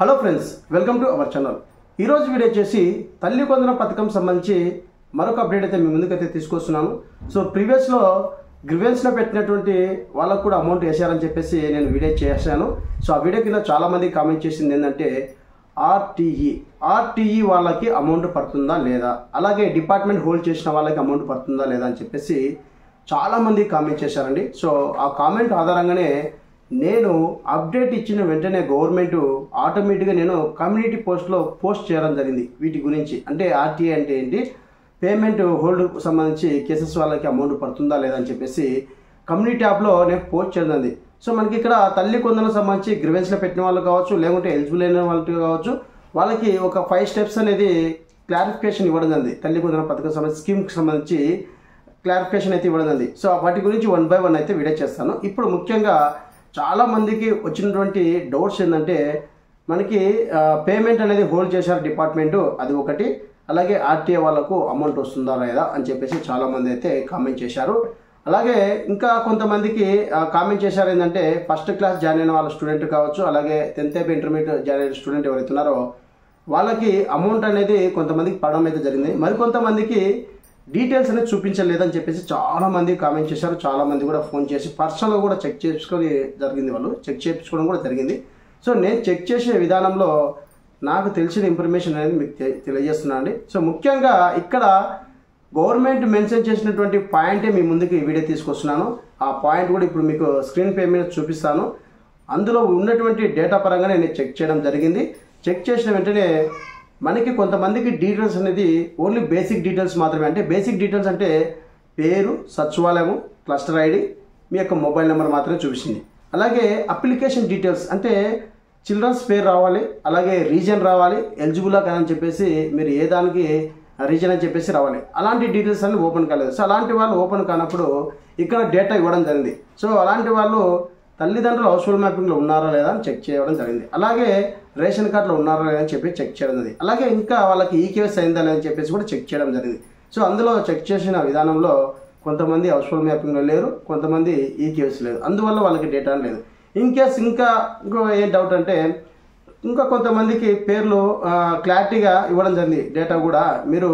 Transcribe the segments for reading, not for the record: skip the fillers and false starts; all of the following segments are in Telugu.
Hello friends, welcome to our channel. ఈరోజు వీడియో వచ్చేసి తల్లి కొందన పథకం సంబంధించి మరొక అప్డేట్ అయితే మీ ముందుకైతే తీసుకొస్తున్నాను. సో ప్రీవియస్లో గ్రివెన్స్లో పెట్టినటువంటి వాళ్ళకు కూడా అమౌంట్ వేసారని చెప్పేసి నేను వీడియో చేశాను. సో ఆ వీడియో కింద చాలామంది కామెంట్ చేసింది ఏంటంటే ఆర్టీఈ వాళ్ళకి అమౌంట్ పడుతుందా లేదా, అలాగే డిపార్ట్మెంట్ హోల్డ్ చేసిన వాళ్ళకి అమౌంట్ పడుతుందా లేదా అని చెప్పేసి చాలామంది కామెంట్ చేశారండి. సో ఆ కామెంట్ ఆధారంగానే నేను అప్డేట్ ఇచ్చిన వెంటనే గవర్నమెంట్ ఆటోమేటిక్గా నేను కమ్యూనిటీ పోస్ట్లో పోస్ట్ చేయడం జరిగింది. వీటి గురించి అంటే ఆర్టీఏ అంటే ఏంటి, పేమెంట్ హోల్డ్ సంబంధించి కేసెస్ వాళ్ళకి అమౌంట్ పడుతుందా లేదా అని చెప్పేసి కమ్యూనిటీ యాప్లో నేను పోస్ట్ చేయడం జరిగింది. సో మనకి ఇక్కడ తల్లి కొందన సంబంధించి గ్రివెన్స్లో పెట్టిన వాళ్ళు కావచ్చు, లేకుంటే ఎలిజిబుల్ అయిన వాళ్ళు కావచ్చు, వాళ్ళకి ఒక 5 స్టెప్స్ అనేది క్లారిఫికేషన్ ఇవ్వడం జరిగింది. తల్లి కొందన పథకం సంబంధించి స్కీమ్కి సంబంధించి క్లారిఫికేషన్ అయితే ఇవ్వడం జరిగింది. సో వాటి గురించి 1 by 1 అయితే వీడియో చేస్తాను. ఇప్పుడు ముఖ్యంగా చాలా మందికి వచ్చినటువంటి డౌట్స్ ఏంటంటే, మనకి పేమెంట్ అనేది హోల్డ్ చేశారు డిపార్ట్మెంటు, అది ఒకటి, అలాగే ఆర్టీఏ వాళ్ళకు అమౌంట్ వస్తుందా లేదా అని చెప్పేసి చాలామంది అయితే కామెంట్ చేశారు. అలాగే ఇంకా కొంతమందికి కామెంట్ చేశారు ఏంటంటే, ఫస్ట్ క్లాస్ జాయిన్ అయిన వాళ్ళ స్టూడెంట్ కావచ్చు, అలాగే 10th అయిపోయి ఇంటర్మీడియట్ జాయిన్ అయిన స్టూడెంట్ ఎవరైతున్నారో వాళ్ళకి అమౌంట్ అనేది కొంతమందికి పడడం అయితే జరిగింది. మరికొంతమందికి డీటెయిల్స్ అనేది చూపించలేదని చెప్పేసి చాలామంది కామెంట్ చేశారు. చాలామంది కూడా ఫోన్ చేసి పర్సనల్గా కూడా చెక్ చేసుకొని జరిగింది, వాళ్ళు చెక్ చేయించుకోవడం కూడా జరిగింది. సో నేను చెక్ చేసే విధానంలో నాకు తెలిసిన ఇన్ఫర్మేషన్ అనేది మీకు తెలియజేస్తున్నాను అండి. సో ముఖ్యంగా ఇక్కడ గవర్నమెంట్ మెన్షన్ చేసినటువంటి పాయింటే మీ ముందుకు ఈ వీడియో తీసుకొస్తున్నాను. ఆ పాయింట్ కూడా ఇప్పుడు మీకు స్క్రీన్ పే మీద చూపిస్తాను. అందులో ఉన్నటువంటి డేటా పరంగా నేను చెక్ చేయడం జరిగింది. చెక్ చేసిన వెంటనే మనకి కొంతమందికి డీటెయిల్స్ అనేది ఓన్లీ బేసిక్ డీటెయిల్స్ మాత్రమే. అంటే బేసిక్ డీటెయిల్స్ అంటే పేరు, సచివాలయము, క్లస్టర్ ఐడి, మీ యొక్క మొబైల్ నెంబర్ మాత్రమే చూపించింది. అలాగే అప్లికేషన్ డీటెయిల్స్ అంటే చిల్డ్రన్స్ పేరు రావాలి, అలాగే రీజన్ రావాలి, ఎలిజిబులా కాదని చెప్పేసి మీరు ఏ దానికి రీజన్ అని చెప్పేసి రావాలి. అలాంటి డీటెయిల్స్ అన్ని ఓపెన్ కాలేదు. సో అలాంటి వాళ్ళు ఓపెన్ కానప్పుడు ఇక్కడ డేటా ఇవ్వడం జరిగింది. సో అలాంటి వాళ్ళు తల్లిదండ్రులు హౌస్ హోల్డ్ మ్యాపింగ్లో ఉన్నారా లేదా అని చెక్ చేయడం జరిగింది. అలాగే రేషన్ కార్డులో ఉన్నారా లేదా అని చెప్పి చెక్ చేయడం జరిగింది. అలాగే ఇంకా వాళ్ళకి ఈకేఎస్ అయిందా లేదని చెప్పేసి కూడా చెక్ చేయడం జరిగింది. సో అందులో చెక్ చేసిన విధానంలో కొంతమంది హౌస్ హోల్డ్ మ్యాపింగ్లో లేరు, కొంతమంది ఈకేఎస్ లేదు, అందువల్ల వాళ్ళకి డేటా లేదు. ఇన్ కేస్ ఇంకా ఏ డౌట్ అంటే, ఇంకా కొంతమందికి పేర్లు క్లారిటీగా ఇవ్వడం జరిగింది. డేటా కూడా మీరు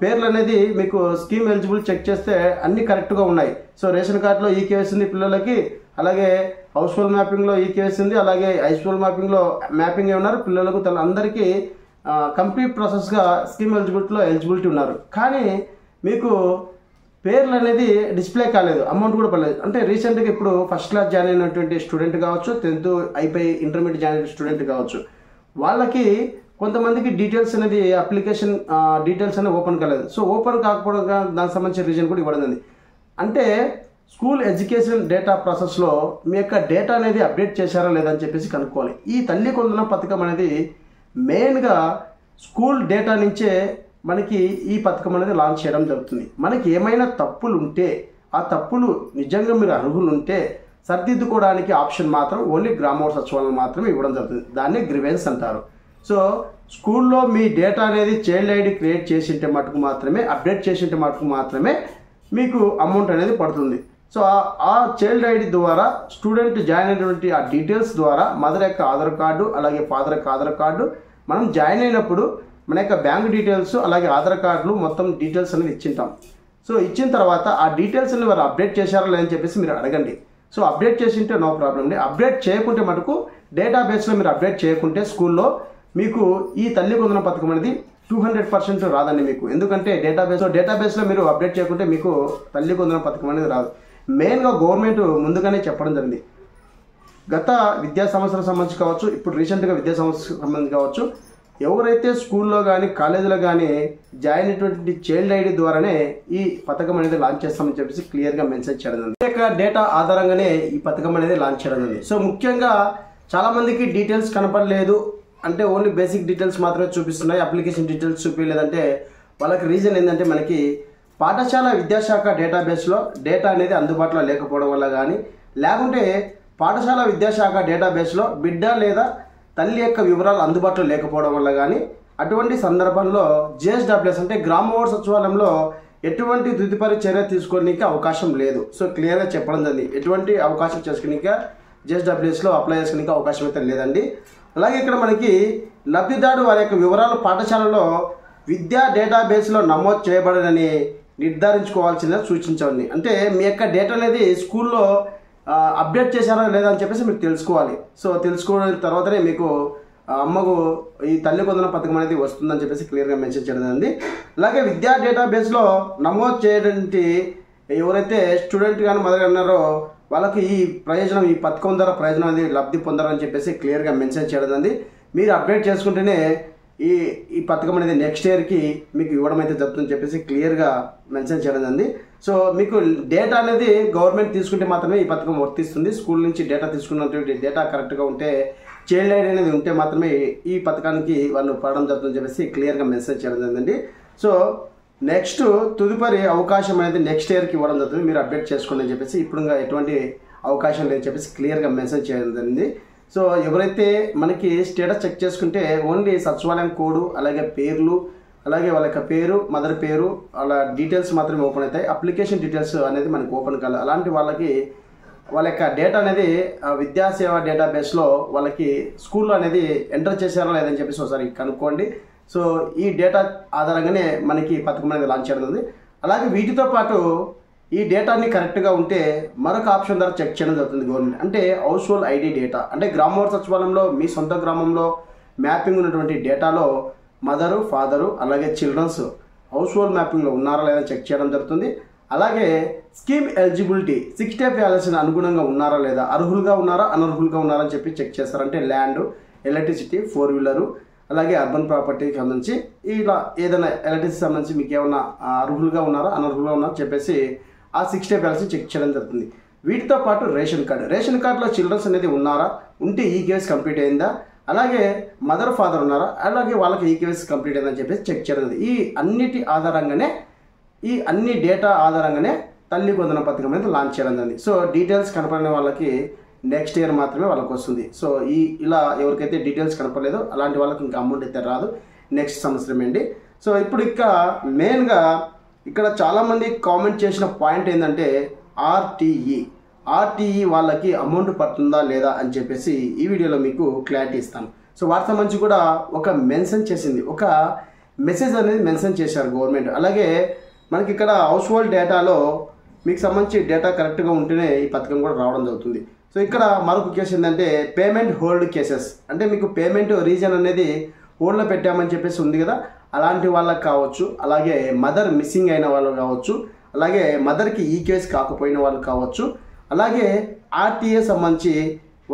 పేర్లు అనేది మీకు స్కీమ్ ఎలిజిబుల్ చెక్ చేస్తే అన్ని కరెక్ట్గా ఉన్నాయి. సో రేషన్ కార్డులో ఈకేఎస్ ఉంది పిల్లలకి, అలాగే హౌస్ హోల్డ్ మ్యాపింగ్లో ఈకేఎస్ ఉంది, అలాగే హౌస్ హోల్డ్ మ్యాపింగ్లో మ్యాపింగ్ ఉన్నారు పిల్లలకు, అందరికీ కంప్లీట్ ప్రాసెస్గా స్కీమ్ ఎలిజిబిలిటీ ఉన్నారు. కానీ మీకు పేర్లు అనేది డిస్ప్లే కాలేదు, అమౌంట్ కూడా పడలేదు. అంటే రీసెంట్గా ఇప్పుడు ఫస్ట్ క్లాస్ జాయిన్ అయినటువంటి స్టూడెంట్ కావచ్చు, 10th అయిపోయి ఇంటర్మీడియట్ జాయిన్ అయిన స్టూడెంట్ కావచ్చు, వాళ్ళకి కొంతమందికి డీటెయిల్స్ అనేది అప్లికేషన్ డీటెయిల్స్ అనేది ఓపెన్ కాలేదు. సో ఓపెన్ కాకపోవడం దానికి సంబంధించిన రీజన్ కూడా ఇవ్వడం. అంటే స్కూల్ ఎడ్యుకేషన్ డేటా ప్రాసెస్లో మీ యొక్క డేటా అనేది అప్డేట్ చేశారా లేదని చెప్పేసి కనుక్కోవాలి. ఈ తల్లి కొందన పథకం అనేది మెయిన్గా స్కూల్ డేటా నుంచే మనకి ఈ పథకం అనేది లాంచ్ చేయడం జరుగుతుంది. మనకి ఏమైనా తప్పులు ఉంటే, ఆ తప్పులు నిజంగా మీరు అర్హులు ఉంటే సరిదిద్దుకోవడానికి ఆప్షన్ మాత్రం ఓన్లీ గ్రామ సచివాలయం మాత్రమే ఇవ్వడం జరుగుతుంది. దాన్ని గ్రివెన్స్ అంటారు. సో స్కూల్లో మీ డేటా అనేది చైల్డ్ ఐడి క్రియేట్ చేసింటే మటుకు మాత్రమే, అప్డేట్ చేసింటే మటుకు మాత్రమే మీకు అమౌంట్ అనేది పడుతుంది. సో ఆ చైల్డ్ ఐడి ద్వారా స్టూడెంట్ జాయిన్ అయినటువంటి ఆ డీటెయిల్స్ ద్వారా మదర్ యొక్క ఆధార్ కార్డు, అలాగే ఫాదర్ యొక్క ఆధార్ కార్డు, మనం జాయిన్ అయినప్పుడు మన యొక్క బ్యాంక్ డీటెయిల్స్, అలాగే ఆధార్ కార్డులు మొత్తం డీటెయిల్స్ అనేది ఇచ్చింటాం. సో ఇచ్చిన తర్వాత ఆ డీటెయిల్స్ అన్ని వారు అప్డేట్ చేశారా లేదని చెప్పేసి మీరు అడగండి. సో అప్డేట్ చేసింటే నో ప్రాబ్లం అండి. అప్డేట్ చేయకుంటే మటుకు డేటాబేస్లో మీరు అప్డేట్ చేయకుంటే స్కూల్లో మీకు ఈ తల్లి కొందన పథకం అనేది 200% రాదండి మీకు. ఎందుకంటే డేటాబేస్లో మీరు అప్డేట్ చేయకుంటే మీకు తల్లి కొందన పథకం అనేది రాదు. మెయిన్గా గవర్నమెంట్ ముందుగానే చెప్పడం జరిగింది. గత విద్యా సంవత్సరం సంబంధించి కావచ్చు, ఇప్పుడు రీసెంట్గా విద్యా సంవత్సరం సంబంధించి కావచ్చు, ఎవరైతే స్కూల్లో కానీ కాలేజీలో కానీ జాయిన్ అయినటువంటి చైల్డ్ ఐడి ద్వారానే ఈ పథకం అనేది లాంచ్ చేస్తామని చెప్పేసి క్లియర్గా మెన్షన్ చేయడం జరిగింది. డేటా ఆధారంగానే ఈ పథకం అనేది లాంచ్ చేయడం జరిగింది. సో ముఖ్యంగా చాలామందికి డీటెయిల్స్ కనపడలేదు, అంటే ఓన్లీ బేసిక్ డీటెయిల్స్ మాత్రమే చూపిస్తున్నాయి, అప్లికేషన్ డీటెయిల్స్ చూపించలేదంటే వాళ్ళకి రీజన్ ఏంటంటే, మనకి పాఠశాల విద్యాశాఖ డేటాబేస్లో డేటా అనేది అందుబాటులో లేకపోవడం వల్ల కానీ, లేకుంటే పాఠశాల విద్యాశాఖ డేటాబేస్లో బిడ్డ లేదా తల్లి యొక్క వివరాలు అందుబాటులో లేకపోవడం వల్ల కానీ, అటువంటి సందర్భంలో జేఎస్డబ్ల్యూఎస్ అంటే గ్రామ సచివాలయంలో ఎటువంటి తదుపరి చర్య తీసుకోవడానికి అవకాశం లేదు. సో క్లియర్గా చెప్పడం జరిగింది, ఎటువంటి అవకాశం చేసుకోవడానికి జేఎస్డబ్ల్యూఎస్లో అప్లై చేసుకోవడానికి అవకాశం అయితే లేదండి. అలాగే ఇక్కడ మనకి లబ్ధిదారు వారి యొక్క వివరాలు పాఠశాలలో విద్యా డేటాబేస్లో నమోదు చేయబడని నిర్ధారించుకోవాల్సిందని సూచించండి. అంటే మీ యొక్క డేటా అనేది స్కూల్లో అప్డేట్ చేశారా లేదా అని చెప్పేసి మీరు తెలుసుకోవాలి. సో తెలుసుకోవడం తర్వాతనే మీకు అమ్మకు ఈ తల్లి వందనం పథకం అనేది వస్తుందని చెప్పేసి క్లియర్గా మెన్షన్ చేయడం జరిగింది. అలాగే విద్యా డేటాబేస్లో నమోదు చేయడానికి ఎవరైతే స్టూడెంట్ కానీ మదర్ ఉన్నారో వాళ్ళకి ఈ ప్రయోజనం, ఈ పథకం ద్వారా ప్రయోజనం అనేది లబ్ధి పొందారని చెప్పేసి క్లియర్గా మెన్షన్ చేయడం జరిగింది. మీరు అప్డేట్ చేసుకుంటేనే ఈ పథకం అనేది నెక్స్ట్ ఇయర్కి మీకు ఇవ్వడం అయితే జరుగుతుందని చెప్పేసి క్లియర్గా మెన్షన్ చేయడం జరిగింది. సో మీకు డేటా అనేది గవర్నమెంట్ తీసుకుంటే మాత్రమే ఈ పథకం వర్తిస్తుంది. స్కూల్ నుంచి డేటా తీసుకున్నటువంటి డేటా కరెక్ట్గా ఉంటే, చైల్డ్ ఐడి అనేది ఉంటే మాత్రమే ఈ పథకానికి వాళ్ళు పడడం జరుగుతుందని చెప్పేసి క్లియర్గా మెన్షన్ చేయడం జరిగిందండి. సో నెక్స్ట్ తదుపరి అవకాశం అనేది నెక్స్ట్ ఇయర్కి ఇవ్వడం జరుగుతుంది. మీరు అప్డేట్ చేసుకోండి అని చెప్పేసి ఇప్పుడు ఇంకా ఎటువంటి అవకాశం లేదని చెప్పేసి క్లియర్గా మెన్షన్ చేయడం జరిగింది. సో ఎవరైతే మనకి స్టేటస్ చెక్ చేసుకుంటే ఓన్లీ సచివాలయం కోడ్, అలాగే పేర్లు, అలాగే వాళ్ళ యొక్క పేరు, మదర్ పేరు, అలా డీటెయిల్స్ మాత్రమే ఓపెన్ అవుతాయి. అప్లికేషన్ డీటెయిల్స్ అనేది మనకి ఓపెన్ కాదు. అలాంటి వాళ్ళకి వాళ్ళ యొక్క డేటా అనేది విద్యాసేవ డేటాబేస్లో వాళ్ళకి స్కూల్లో అనేది ఎంటర్ చేశారా లేదని చెప్పేసి ఒకసారి కనుక్కోండి. సో ఈ డేటా ఆధారంగానే మనకి పథకం అనేది లాంచ్ చేయడం. అలాగే వీటితో పాటు ఈ డేటాని కరెక్ట్గా ఉంటే మరొక ఆప్షన్ ద్వారా చెక్ చేయడం జరుగుతుంది గవర్నమెంట్. అంటే హౌస్ హోల్డ్ ఐడి డేటా, అంటే గ్రామవార్డు సచివాలయంలో మీ సొంత గ్రామంలో మ్యాపింగ్ ఉన్నటువంటి డేటాలో మదరు, ఫాదరు, అలాగే చిల్డ్రన్స్ హౌస్ హోల్డ్ మ్యాపింగ్లో ఉన్నారా లేదా చెక్ చేయడం జరుగుతుంది. అలాగే స్కీమ్ ఎలిజిబిలిటీ 60 వ్యాల్యూస్ని అనుగుణంగా ఉన్నారా లేదా, అర్హులుగా ఉన్నారా అనర్హులుగా ఉన్నారా అని చెప్పి చెక్ చేస్తారు. అంటే ల్యాండ్, ఎలక్ట్రిసిటీ, 4 వీలరు, అలాగే అర్బన్ ప్రాపర్టీకి సంబంధించి ఇలా ఏదైనా ఎలక్ట్రిసిటీ సంబంధించి మీకు ఏమన్నా అర్హులుగా ఉన్నారా అనర్హులుగా ఉన్నారా చెప్పేసి ఆ 60 వ్యాల్యూస్ చెక్ చేయడం జరుగుతుంది. వీటితో పాటు రేషన్ కార్డులో చిల్డ్రన్స్ అనేది ఉన్నారా, ఉంటే ఈ కేసు కంప్లీట్ అయిందా, అలాగే మదర్, ఫాదర్ ఉన్నారా, అలాగే వాళ్ళకి ఈ కేసు కంప్లీట్ అయిందని చెప్పేసి చెక్ చేయడం. ఈ అన్ని డేటా ఆధారంగానే తల్లి వందనం పథకం అనేది లాంచ్ చేయడం జరిగింది. సో డీటెయిల్స్ కనపడిన వాళ్ళకి నెక్స్ట్ ఇయర్ మాత్రమే వాళ్ళకి వస్తుంది. సో ఇలా ఎవరికైతే డీటెయిల్స్ కనపడలేదో అలాంటి వాళ్ళకి ఇంకా అమౌంట్ అయితే రాదు, నెక్స్ట్ సంవత్సరం అండి. సో ఇప్పుడు ఇంకా మెయిన్గా ఇక్కడ చాలామంది కామెంట్ చేసిన పాయింట్ ఏంటంటే ఆర్టీఈ వాళ్ళకి అమౌంట్ పడుతుందా లేదా అని చెప్పేసి ఈ వీడియోలో మీకు క్లారిటీ ఇస్తాను. సో వాటి సంబంధించి కూడా ఒక మెసేజ్ అనేది మెన్షన్ చేశారు గవర్నమెంట్. అలాగే మనకి ఇక్కడ హౌస్ హోల్డ్ డేటాలో మీకు సంబంధించి డేటా కరెక్ట్గా ఉంటేనే ఈ పథకం కూడా రావడం జరుగుతుంది. సో ఇక్కడ మరొక కేసు ఏంటంటే పేమెంట్ హోల్డ్ కేసెస్, అంటే మీకు పేమెంట్ రీజన్ అనేది హోల్డ్లో పెట్టామని చెప్పేసి ఉంది కదా, అలాంటి వాళ్ళకి కావచ్చు, అలాగే మదర్ మిస్సింగ్ అయిన వాళ్ళు కావచ్చు, అలాగే మదర్కి ఈ కేసు కాకపోయిన వాళ్ళు కావచ్చు, అలాగే ఆర్టీఏ సంబంధించి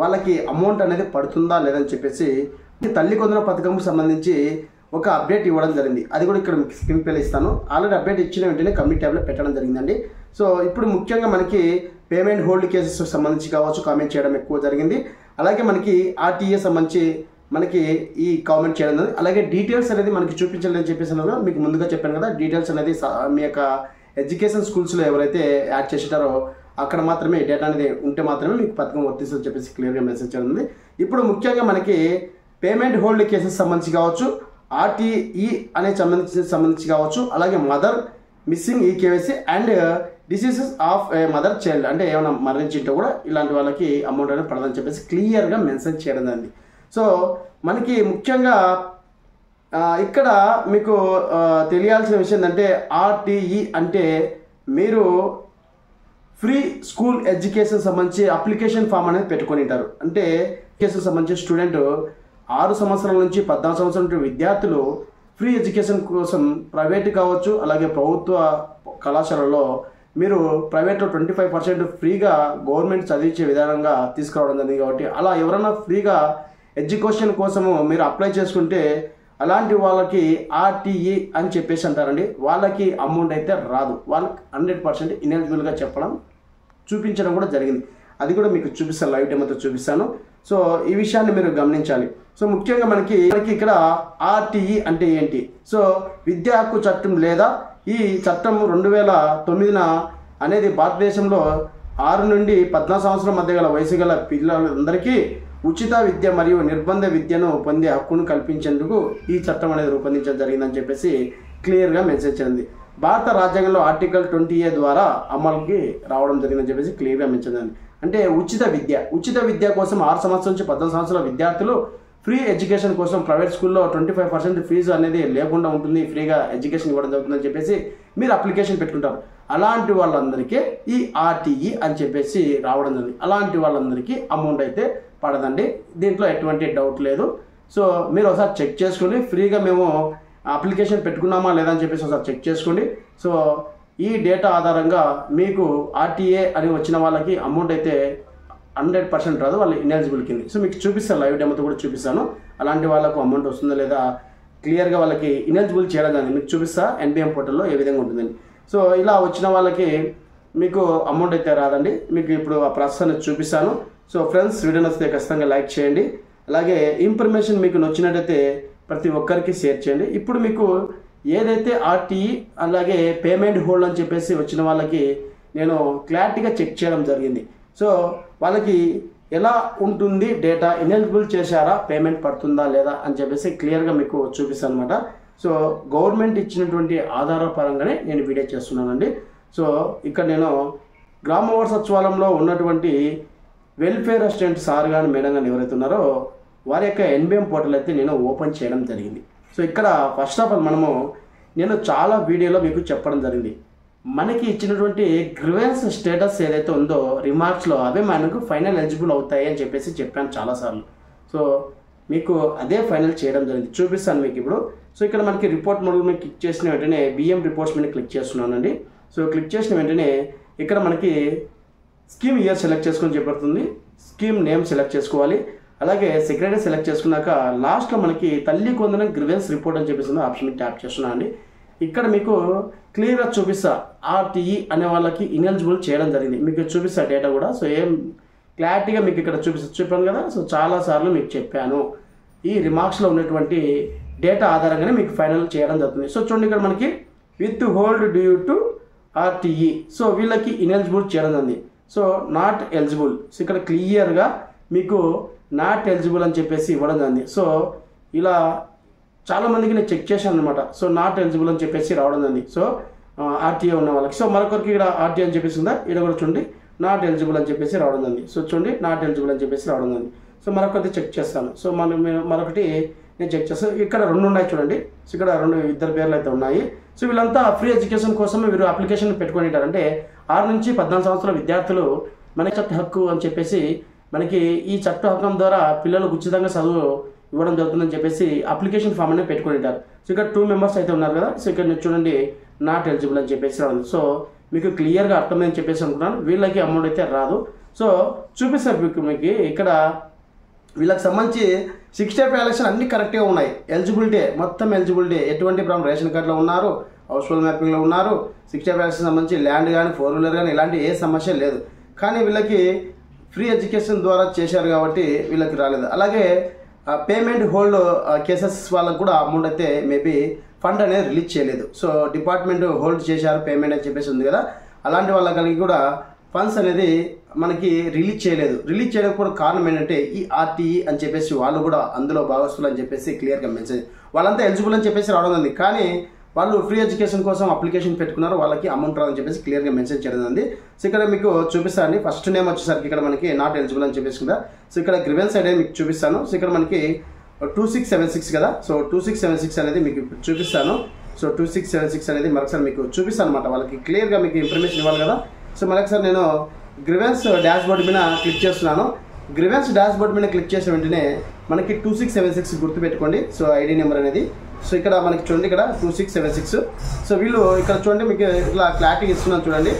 వాళ్ళకి అమౌంట్ అనేది పడుతుందా లేదని చెప్పేసి తల్లి వందనం పథకంకి సంబంధించి ఒక అప్డేట్ ఇవ్వడం జరిగింది. అది కూడా ఇక్కడ మీకు స్క్రీన్ పైన ఇస్తాను. ఆల్రెడీ అప్డేట్ ఇచ్చిన వెంటనే కమిటీ ట్యాబ్లో పెట్టడం జరిగిందండి. సో ఇప్పుడు ముఖ్యంగా మనకి పేమెంట్ హోల్డ్ కేసెస్ సంబంధించి కావచ్చు కామెంట్ చేయడం ఎక్కువ జరిగింది. అలాగే మనకి ఆర్టీఏ సంబంధించి మనకి ఈ కామెంట్ చేయడం జరిగింది. అలాగే డీటెయిల్స్ అనేది మనకి చూపించాలని చెప్పేసి మీకు ముందుగా చెప్పాను కదా, డీటెయిల్స్ అనేది మీ యొక్క ఎడ్యుకేషన్ స్కూల్స్లో ఎవరైతే యాడ్ చేసారో అక్కడ మాత్రమే డేటా అనేది ఉంటే మాత్రమే మీకు పథకం వర్తిస్తుందని చెప్పేసి క్లియర్గా మెసేజ్ చేయడం. ఇప్పుడు ముఖ్యంగా మనకి పేమెంట్ హోల్డ్ కేసెస్ సంబంధించి కావచ్చు, ఆర్టీఈ అనే సంబంధించి కావచ్చు, అలాగే mother missing eKYC and diseases of A mother child, అంటే ఏమైనా మరణించింటే కూడా ఇలాంటి వాళ్ళకి అమౌంట్ అనేది పడదని చెప్పేసి క్లియర్గా మెన్షన్ చేయడం జరిగింది. సో మనకి ముఖ్యంగా ఇక్కడ మీకు తెలియాల్సిన విషయం ఏంటంటే ఆర్టీఈ అంటే మీరు ఫ్రీ స్కూల్ ఎడ్యుకేషన్ సంబంధించి అప్లికేషన్ ఫామ్ అనేది పెట్టుకొని ఉంటారు. అంటే ఎడ్యుకేషన్ సంబంధించి స్టూడెంట్ 6 సంవత్సరాల నుంచి 14 సంవత్సరాల విద్యార్థులు ఫ్రీ ఎడ్యుకేషన్ కోసం ప్రైవేట్ కావచ్చు, అలాగే ప్రభుత్వ కళాశాలలో మీరు ప్రైవేట్లో 25% ఫ్రీగా గవర్నమెంట్ చదివించే విధానంగా తీసుకురావడం జరిగింది. కాబట్టి అలా ఎవరైనా ఫ్రీగా ఎడ్యుకేషన్ కోసము మీరు అప్లై చేసుకుంటే అలాంటి వాళ్ళకి ఆర్టీఈ అని చెప్పేసి అంటారండి. వాళ్ళకి అమౌంట్ అయితే రాదు, వాళ్ళకి 100% ఇనెలిజిబుల్గా చూపించడం కూడా జరిగింది. అది కూడా మీకు చూపిస్తాను, లైవ్ డెమోతో చూపిస్తాను. సో ఈ విషయాన్ని మీరు గమనించాలి. సో ముఖ్యంగా మనకి ఇక్కడ ఆర్టీఈ అంటే ఏంటి, సో విద్యా హక్కు చట్టం లేదా ఈ చట్టం 2009 అనేది భారతదేశంలో 6 నుండి 14 సంవత్సరాల మధ్య గల వయసు గల పిల్లలందరికీ ఉచిత విద్య మరియు నిర్బంధ విద్యను పొందే హక్కును కల్పించేందుకు ఈ చట్టం అనేది రూపొందించడం జరిగిందని చెప్పేసి క్లియర్గా మెన్షన్ చేయండి. భారత రాజ్యాంగంలో ఆర్టికల్ 20A ద్వారా అమలుకి రావడం జరిగిందని చెప్పేసి క్లియర్గా మెన్షన్ చేయండి. అంటే ఉచిత విద్య కోసం 6 సంవత్సరాల నుంచి 14 సంవత్సరాల విద్యార్థులు ఫ్రీ ఎడ్యుకేషన్ కోసం ప్రైవేట్ స్కూల్లో 25% ఫీజు అనేది లేకుండా ఉంటుంది, ఫ్రీగా ఎడ్యుకేషన్ ఇవ్వడం జరుగుతుందని చెప్పేసి మీరు అప్లికేషన్ పెట్టుకుంటారు. అలాంటి వాళ్ళందరికీ ఈ ఆర్టీఈ అని చెప్పేసి రావడం జరిగింది. అలాంటి వాళ్ళందరికీ అమౌంట్ అయితే పడదండి, దీంట్లో ఎటువంటి డౌట్ లేదు. సో మీరు ఒకసారి చెక్ చేసుకోండి, ఫ్రీగా మేము అప్లికేషన్ పెట్టుకున్నామా లేదా అని చెప్పేసి ఒకసారి చెక్ చేసుకోండి. సో ఈ డేటా ఆధారంగా మీకు ఆర్టీఏ అని వచ్చిన వాళ్ళకి అమౌంట్ అయితే 100% రాదు, వాళ్ళు ఇన్ఎలిజిబుల్ కింద. సో మీకు చూపిస్తాను, లైవ్ డెమోతో కూడా చూపిస్తాను అలాంటి వాళ్ళకు అమౌంట్ వస్తుందా లేదా క్లియర్గా వాళ్ళకి ఇన్ఎలిజిబుల్ చేయడం కానీ మీకు చూపిస్తా ఎన్బిఎం పోర్టల్లో ఏ విధంగా ఉంటుందని. సో ఇలా వచ్చిన వాళ్ళకి మీకు అమౌంట్ అయితే రాదండి, మీకు ఇప్పుడు ఆ ప్రాసెస్ అనేది చూపిస్తాను. సో ఫ్రెండ్స్, వీడియో నచ్చితే ఖచ్చితంగా లైక్ చేయండి, అలాగే ఇన్ఫర్మేషన్ మీకు నచ్చినట్టయితే ప్రతి ఒక్కరికి షేర్ చేయండి. ఇప్పుడు మీకు ఏదైతే ఆర్టీఈ అలాగే పేమెంట్ హోల్డ్ అని చెప్పేసి వచ్చిన వాళ్ళకి నేను క్లారిటీగా చెక్ చేయడం జరిగింది. సో వాళ్ళకి ఎలా ఉంటుంది డేటా, ఇన్ఎలిజిబుల్ చేశారా, పేమెంట్ పడుతుందా లేదా అని చెప్పేసి క్లియర్గా మీకు చూపిస్తాను అనమాట. సో గవర్నమెంట్ ఇచ్చినటువంటి ఆధారపరంగానే నేను వీడియో చేస్తున్నానండి. సో ఇక్కడ నేను గ్రామ వార్డు సచివాలయంలో ఉన్నటువంటి వెల్ఫేర్ అసిస్టెంట్ సార్ కానీ మేడం కానీ ఎవరైతే ఉన్నారో వారి యొక్క ఎన్బిఎం పోర్టల్ అయితే నేను ఓపెన్ చేయడం జరిగింది. సో ఇక్కడ ఫస్ట్ ఆఫ్ ఆల్ నేను చాలా వీడియోలో మీకు చెప్పడం జరిగింది, మనకి ఇచ్చినటువంటి గ్రీవెన్స్ స్టేటస్ ఏదైతే ఉందో రిమార్క్స్లో అవే మనకు ఫైనల్ ఎలిజిబుల్ అవుతాయి అని చెప్పేసి చెప్పాను చాలాసార్లు. సో మీకు అదే ఫైనల్ చేయడం జరిగింది, చూపిస్తాను మీకు ఇప్పుడు. సో ఇక్కడ మనకి రిపోర్ట్ మోడ్ మీద క్లిక్ చేసిన వెంటనే బిఎం రిపోర్ట్స్ మీద క్లిక్ చేస్తున్నానండి. సో క్లిక్ చేసిన వెంటనే ఇక్కడ మనకి స్కీమ్ ఇయర్ సెలెక్ట్ చేసుకొని చెప్పబడుతుంది, స్కీమ్ నేమ్ సెలెక్ట్ చేసుకోవాలి, అలాగే సెక్రటరీ సెలెక్ట్ చేసుకున్నాక లాస్ట్లో మనకి తల్లి కొందరం గ్రీవెన్స్ రిపోర్ట్ అని చెప్పేసి ఆప్షన్ ట్యాప్ చేస్తున్నాను అండి. ఇక్కడ మీకు క్లియర్గా చూపిస్తా ఆర్టీఈ అనే వాళ్ళకి ఇన్ఎలిజిబుల్ చేయడం జరిగింది, మీకు చూపిస్తా డేటా కూడా. సో ఏం క్లారిటీగా మీకు ఇక్కడ చెప్పాను కదా. సో చాలాసార్లు మీకు చెప్పాను, ఈ రిమార్క్స్లో ఉన్నటువంటి డేటా ఆధారంగానే మీకు ఫైనల్ చేయడం జరుగుతుంది. సో చూడండి, ఇక్కడ మనకి with hold due to RTE, so వీళ్ళకి ఇన్ఎలిజిబుల్ చేయడం జరిగింది. సో నాట్ ఎలిజిబుల్, సో ఇక్కడ క్లియర్గా మీకు నాట్ ఎలిజిబుల్ అని చెప్పేసి ఇవ్వడం జరిగింది. సో ఇలా చాలామందికి నేను చెక్ చేశాను అనమాట. సో నాట్ ఎలిజిబుల్ అని చెప్పేసి రావడం జరిగింది. సో ఆర్టీఏ ఉన్న వాళ్ళకి. సో మరొకరికి ఇక్కడ ఆర్టీఏ అని చెప్పేసి ఉందా, ఇక్కడ కూడా చూడండి నాట్ ఎలిజిబుల్ అని చెప్పేసి రావడం జరిగింది. సో చూడండి నాట్ ఎలిజిబుల్ అని చెప్పేసి రావడం జరిగింది. సో మరొకటి చెక్ చేస్తాను. సో మరొకటి నేను చెక్ చేస్తాను, ఇక్కడ 2 ఉన్నాయి చూడండి. సో ఇక్కడ 2 పేర్లు అయితే ఉన్నాయి. సో వీళ్ళంతా ఫ్రీ ఎడ్యుకేషన్ కోసమే వీరు అప్లికేషన్ పెట్టుకొని ఉంటారు. అంటే 6 నుంచి 14 సంవత్సరాల విద్యార్థులు మన చట్ట హక్కు అని చెప్పేసి మనకి ఈ చట్ట హక్కం ద్వారా పిల్లలకు ఉచితంగా చదువు ఇవ్వడం జరుగుతుందని చెప్పేసి అప్లికేషన్ ఫామ్ అనేది పెట్టుకొని ఉంటారు. సో ఇక్కడ 2 మెంబర్స్ అయితే ఉన్నారు కదా. సో ఇక్కడ చూడండి నాట్ ఎలిజిబుల్ అని చెప్పేసి రాదు. సో మీకు క్లియర్గా అర్థమైందని చెప్పేసి అనుకున్నాను, వీళ్ళకి అమౌంట్ అయితే రాదు. సో చూపిస్తారు మీకు ఇక్కడ వీళ్ళకి సంబంధించి 65 ఎలక్షన్ అన్ని కరెక్ట్గా ఉన్నాయి, ఎలిజిబిలిటీ మొత్తం ఎలిజిబిలిటీ, ఎటువంటి ప్రాబ్లం, రేషన్ కార్డులో ఉన్నారు, హౌస్ హోల్డ్ మ్యాపింగ్లో ఉన్నారు, 65 ఎలక్షన్ సంబంధించి ల్యాండ్ కానీ 4-వీలర్ కానీ ఇలాంటి ఏ సమస్య లేదు. కానీ వీళ్ళకి ఫ్రీ ఎడ్యుకేషన్ ద్వారా చేశారు కాబట్టి వీళ్ళకి రాలేదు. అలాగే పేమెంట్ హోల్డ్ కేసెస్ వాళ్ళకు కూడా అమౌంట్ అయితే మేబీ ఫండ్ అనేది రిలీజ్ చేయలేదు. సో డిపార్ట్మెంట్ హోల్డ్ చేశారు పేమెంట్ అని చెప్పేసి ఉంది కదా, అలాంటి వాళ్ళకి కూడా ఫండ్స్ అనేది మనకి రిలీజ్ చేయలేదు. రిలీజ్ చేయకపోవడం కారణం ఏంటంటే ఈ ఆర్టీఈ అని చెప్పేసి వాళ్ళు కూడా అందులో భాగస్తులు అని చెప్పేసి క్లియర్గా మెన్షన్, వాళ్ళంతా ఎలిజిబుల్ అని చెప్పేసి రావడం ఉంది. కానీ వాళ్ళు ఫ్రీ ఎడ్యుకేషన్ కోసం అప్లికేషన్ పెట్టుకున్నారు, వాళ్ళకి అమౌంట్ రాదని చెప్పేసి క్లియర్గా మెన్షన్ చేయడం ఉంది. సో ఇక్కడ మీకు చూపిస్తాను, ఫస్ట్ నేమ్ వచ్చేసరికి ఇక్కడ మనకి నాట్ ఎలిజిబుల్ అని చెప్పేసి కదా. సో ఇక్కడ గ్రీవెన్స్ అనేది మీకు చూపిస్తాను. సో ఇక్కడ మనకి 2676 కదా. సో 2676 అనేది మీకు చూపిస్తాను. సో 2676 అనేది మరొకసారి మీకు చూపిస్తాను అనమాట, వాళ్ళకి క్లియర్గా మీకు ఇన్ఫర్మేషన్ ఇవ్వాలి కదా. సో మరొకసారి నేను గ్రీవెన్స్ డాష్ బోర్డ్ మీద క్లిక్ చేస్తున్నాను. గ్రీవెన్స్ డాష్ బోర్డ్ మీద క్లిక్ చేసిన వెంటనే మనకి 2676 గుర్తుపెట్టుకోండి. సో ఐడి నెంబర్ అనేది. సో ఇక్కడ మనకి చూడండి, ఇక్కడ 2676. సో వీళ్ళు ఇక్కడ చూడండి, మీకు ఇట్లా క్లారిటీ ఇస్తున్నాను చూడండి.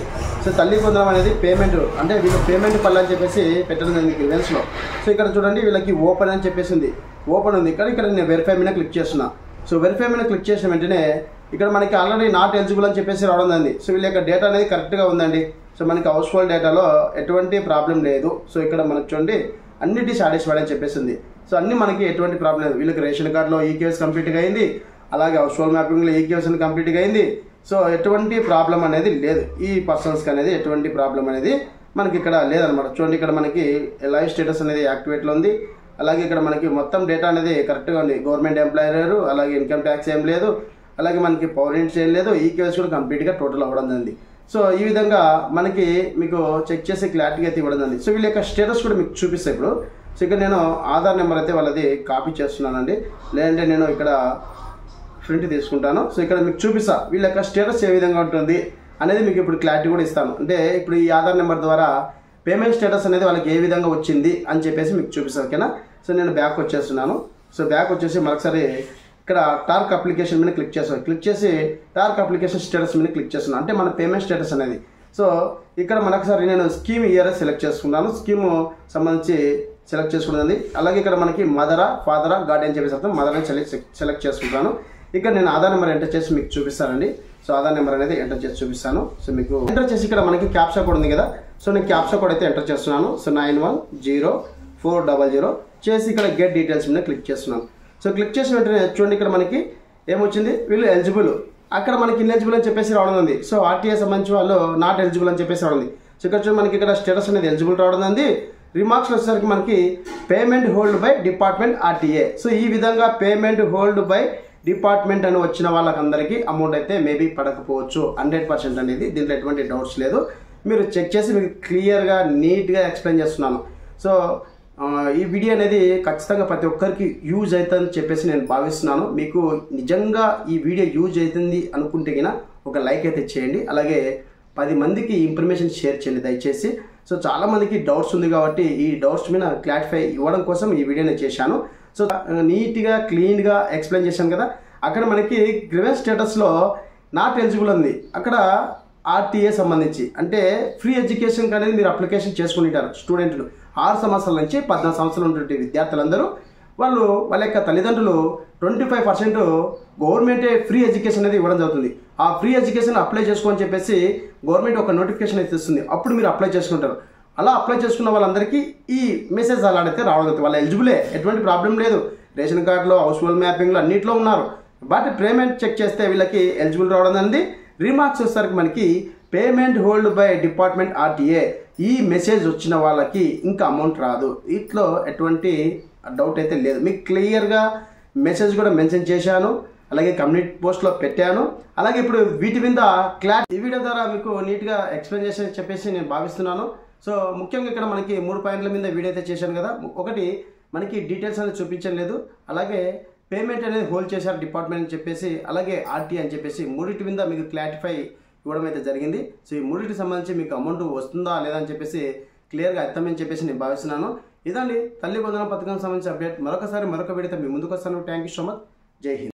సో తల్లి కొందరం అనేది పేమెంట్, అంటే వీళ్ళు పేమెంట్ పళ్ళని చెప్పేసి పెట్టడం జరిగింది గ్రీవెన్స్లో. సో ఇక్కడ చూడండి, వీళ్ళకి ఓపెన్ అని చెప్పేసి ఉంది, ఓపెన్ ఉంది. ఇక్కడ నేను వెరిఫై మీద క్లిక్ చేస్తున్నా. సో వెరిఫై మీద క్లిక్ చేసిన వెంటనే ఇక్కడ మనకి ఆల్రెడీ నాట్ ఎలిజిబుల్ అని చెప్పేసి రావడం జరిగింది. సో వీళ్ళ యొక్క డేటా అనేది కరెక్ట్గా ఉందండి. సో మనకి హౌస్ హోల్డ్ డేటాలో ఎటువంటి ప్రాబ్లం లేదు. సో ఇక్కడ మనకు చూడండి అన్నిటి సాటిస్ఫైడ్ అని చెప్పేసి ఉంది. సో అన్ని మనకి ఎటువంటి ప్రాబ్లం లేదు. వీళ్ళకి రేషన్ కార్డులో ఈకేఎస్ కంప్లీట్గా అయింది, అలాగే హౌస్ హోల్డ్ మ్యాపింగ్లో ఈకేఎస్ కంప్లీట్గా అయింది. సో ఎటువంటి ప్రాబ్లం అనేది లేదు, ఈ పర్సన్స్కి అనేది ఎటువంటి ప్రాబ్లం అనేది మనకి ఇక్కడ లేదనమాట. చూడండి, ఇక్కడ మనకి లైవ్ స్టేటస్ అనేది యాక్టివేట్లో ఉంది. అలాగే ఇక్కడ మనకి మొత్తం డేటా అనేది కరెక్ట్గా ఉంది. గవర్నమెంట్ ఎంప్లాయర్, అలాగే ఇన్కమ్ ట్యాక్స్ ఏం లేదు, అలాగే మనకి పవర్ ఇంట్స్ ఏం లేదు, ఈకేఎస్ కూడా కంప్లీట్గా టోటల్ అవ్వడం జరిగింది. సో ఈ విధంగా మనకి మీకు చెక్ చేసే క్లారిటీ అయితే ఇవ్వడం జరిగింది. సో వీళ్ళ యొక్క స్టేటస్ కూడా మీకు చూపిస్తాయి. ఇప్పుడు సో ఇక్కడ నేను ఆధార్ నెంబర్ అయితే వాళ్ళది కాపీ చేస్తున్నానండి, లేదంటే నేను ఇక్కడ ప్రింట్ తీసుకుంటాను. సో ఇక్కడ మీకు చూపిస్తా వీళ్ళ యొక్క స్టేటస్ ఏ విధంగా ఉంటుంది అనేది మీకు ఇప్పుడు క్లారిటీ కూడా ఇస్తాను. అంటే ఇప్పుడు ఈ ఆధార్ నెంబర్ ద్వారా పేమెంట్ స్టేటస్ అనేది వాళ్ళకి ఏ విధంగా వచ్చింది అని చెప్పేసి మీకు చూపిస్తాను, ఓకేనా. సో నేను బ్యాక్ వచ్చేస్తున్నాను. సో బ్యాక్ వచ్చేసి మరొకసారి ఇక్కడ టార్క్ అప్లికేషన్ మీద క్లిక్ చేస్తాను. క్లిక్ చేసి టార్క్ అప్లికేషన్ స్టేటస్ మీద క్లిక్ చేస్తున్నాను, అంటే మన పేమెంట్ స్టేటస్ అనేది. సో ఇక్కడ మరొకసారి నేను స్కీమ్ ఇయర్ సెలెక్ట్ చేసుకున్నాను, స్కీమ్ సంబంధించి సెలెక్ట్ చేసుకున్నది. అలాగే ఇక్కడ మనకి మదరా ఫాదరా గార్డెన్ అని చెప్పేసి మదర్ అని సెలెక్ట్ చేసుకుంటాను. ఇక్కడ నేను ఆధార్ నెంబర్ ఎంటర్ చేసి మీకు చూపిస్తానండి. సో ఆధార్ నెంబర్ అనేది ఎంటర్ చేసి చూపిస్తాను. సో మీకు ఎంటర్ చేసి ఇక్కడ మనకి క్యాప్చా కోడ్ ఉంది కదా, సో నేను క్యాప్చా కోడ్ అయితే ఎంటర్ చేస్తున్నాను. సో 910400 చేసి ఇక్కడ గెట్ డీటెయిల్స్ మీద క్లిక్ చేస్తున్నాను. సో క్లిక్ చేసిన వెంటనే చూడండి ఇక్కడ మనకి ఏమొచ్చింది, వీళ్ళు ఎలిజిబుల్, అక్కడ మనకి ఇన్ఎలిజిబుల్ అని చెప్పేసి రావడం ఉంది. సో ఆర్టీఏ సంబంధించి వాళ్ళు నాట్ ఎలిజిబుల్ అని చెప్పేసి రావడం ఉంది. సో ఇక్కడ చూడండి మనకి ఇక్కడ స్టేటస్ అనేది ఎలిజిబుల్ రావడం ఉంది. రిమార్క్స్లో వచ్చేసరికి మనకి payment hold by department RTA. So ఈ విధంగా పేమెంట్ హోల్డ్ బై డిపార్ట్మెంట్ అని వచ్చిన వాళ్ళకందరికీ అమౌంట్ అయితే మేబీ పడకపోవచ్చు, 100% అనేది, దీంట్లో ఎటువంటి డౌట్స్ లేదు. మీరు చెక్ చేసి మీకు క్లియర్గా నీట్గా ఎక్స్ప్లెయిన్ చేస్తున్నాను. సో ఈ వీడియో అనేది ఖచ్చితంగా ప్రతి ఒక్కరికి యూజ్ అవుతుందని చెప్పేసి నేను భావిస్తున్నాను. మీకు నిజంగా ఈ వీడియో యూజ్ అవుతుంది అనుకుంటే గిన ఒక లైక్ అయితే చేయండి, అలాగే 10 మందికి ఇన్ఫర్మేషన్ షేర్ చేయండి దయచేసి. సో చాలామందికి డౌట్స్ ఉంది కాబట్టి ఈ డౌట్స్ మీద క్లారిఫై ఇవ్వడం కోసం ఈ వీడియోని చేశాను. సో నీట్గా క్లీన్గా ఎక్స్ప్లెయిన్ చేశాను కదా. అక్కడ మనకి గ్రీవెన్స్ స్టేటస్లో నాట్ ఎలిజిబుల్ ఉంది, అక్కడ ఆర్టీఏ సంబంధించి అంటే ఫ్రీ ఎడ్యుకేషన్ అనేది మీరు అప్లికేషన్ చేసుకుంటారు. స్టూడెంట్లు 6 సంవత్సరాల నుంచి 14 సంవత్సరాలు ఉన్నటువంటి విద్యార్థులందరూ వాళ్ళ యొక్క తల్లిదండ్రులు 25% గవర్నమెంటే ఫ్రీ ఎడ్యుకేషన్ అనేది ఇవ్వడం జరుగుతుంది. ఆ ఫ్రీ ఎడ్యుకేషన్ అప్లై చేసుకోని చెప్పేసి గవర్నమెంట్ ఒక నోటిఫికేషన్ అయితే ఇస్తుంది, అప్పుడు మీరు అప్లై చేసుకుంటారు. అలా అప్లై చేసుకున్న వాళ్ళందరికీ ఈ మెసేజ్ అలాడైతే రావడం జరుగుతుంది. వాళ్ళ ఎలిజిబులే, ఎటువంటి ప్రాబ్లం లేదు, రేషన్ కార్డులో హౌస్ హోల్డ్ మ్యాపింగ్లో అన్నింటిలో ఉన్నారు. బట్ పేమెంట్ చెక్ చేస్తే వీళ్ళకి ఎలిజిబుల్ రావడం అనేది. రిమార్క్స్ వచ్చేసరికి మనకి payment hold by department RTA, ఈ మెసేజ్ వచ్చిన వాళ్ళకి ఇంకా అమౌంట్ రాదు. వీటిలో ఎటువంటి డౌట్ అయితే లేదు, మీకు క్లియర్గా మెసేజ్ కూడా మెన్షన్ చేశాను, అలాగే కమ్యూనిటీ పోస్ట్లో పెట్టాను. అలాగే ఇప్పుడు వీటి మీద ఈ వీడియో ద్వారా మీకు నీట్గా ఎక్స్ప్లెయిన్ చేసి చెప్పేసి నేను భావిస్తున్నాను. సో ముఖ్యంగా ఇక్కడ మనకి 3 పాయింట్ల మీద వీడియో అయితే చేశాను కదా. ఒకటి మనకి డీటెయిల్స్ అనేది చూపించలేదు, అలాగే పేమెంట్ అనేది హోల్డ్ చేశారు డిపార్ట్మెంట్ అని చెప్పేసి, అలాగే ఆర్టీ అని చెప్పేసి 3 మీద మీకు క్లారిఫై ఇవ్వడం అయితే జరిగింది. సో ఈ 3కి సంబంధించి మీకు అమౌంట్ వస్తుందా లేదా అని చెప్పేసి క్లియర్గా అర్థమని చెప్పేసి నేను భావిస్తున్నాను. ఇదండి తల్లి వందన పథకం సంబంధించి అప్డేట్. మరొక వీడియోతో మీ ముందుకు వస్తాను. Thank you so much. జై హింద్.